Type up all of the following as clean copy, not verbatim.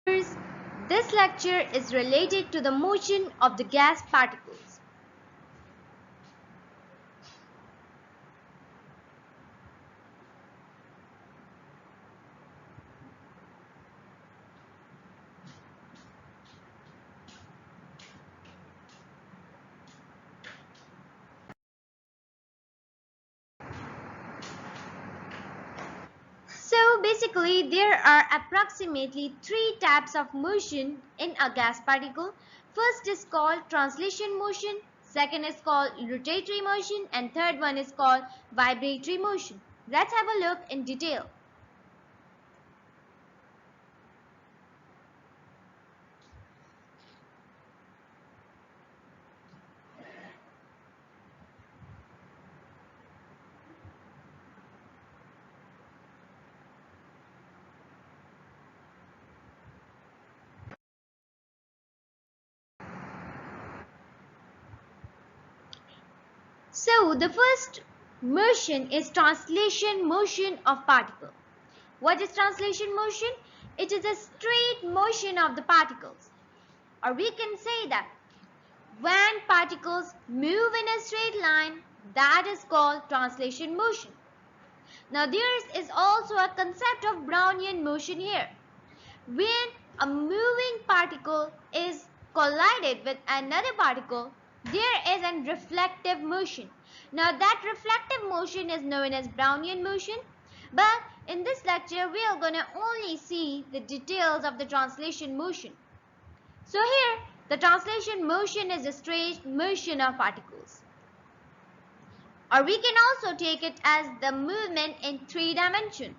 This lecture is related to the motion of the gas particles. So basically there are approximately three types of motion in a gas particle. First is called translation motion, second is called rotatory motion, and third one is called vibratory motion. Let's have a look in detail. So the first motion is translation motion of particle. What is translation motion? It is a straight motion of the particles. Or we can say that when particles move in a straight line, that is called translation motion. Now there is also a concept of Brownian motion here. When a moving particle is collided with another particle, there is a reflective motion. Now that reflective motion is known as Brownian motion. But in this lecture, we are going to only see the details of the translation motion. So here, the translation motion is a straight motion of particles. Or we can also take it as the movement in three dimensions.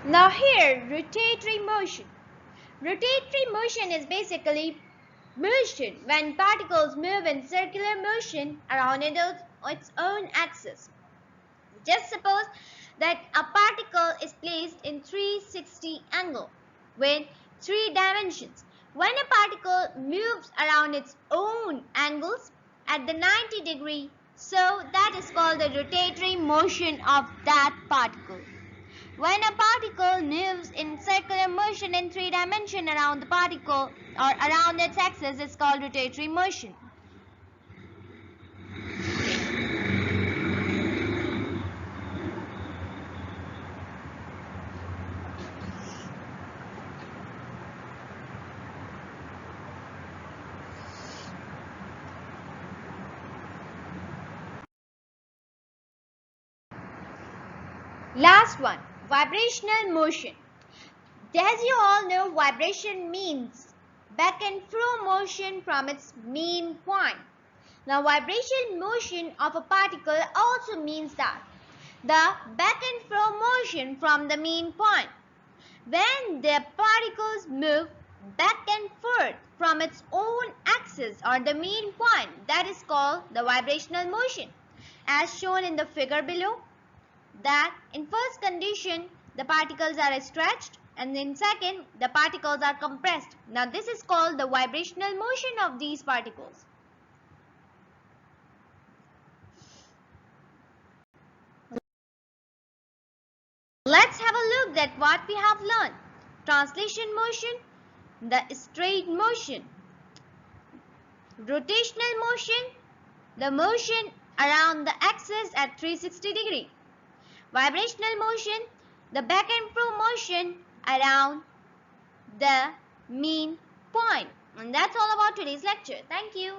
Now here, rotatory motion. Rotatory motion is basically motion when particles move in circular motion around its own axis. Just suppose that a particle is placed in 360 angle with three dimensions. When a particle moves around its own angles at the 90 degree, so that is called the rotatory motion of that particle. When a particle moves in circular motion in three dimensions around the particle or around its axis, it's called rotatory motion. Last one, vibrational motion. As you all know, vibration means back and fro motion from its mean point. Now, vibration motion of a particle also means that the back and fro motion from the mean point. When the particles move back and forth from its own axis or the mean point, that is called the vibrational motion. As shown in the figure below, that in first condition the particles are stretched and in second the particles are compressed. Now this is called the vibrational motion of these particles. Let's have a look at what we have learned. Translation motion, the straight motion. Rotational motion, the motion around the axis at 360 degree. Vibrational motion, the back and fro motion around the mean point. And that's all about today's lecture. Thank you.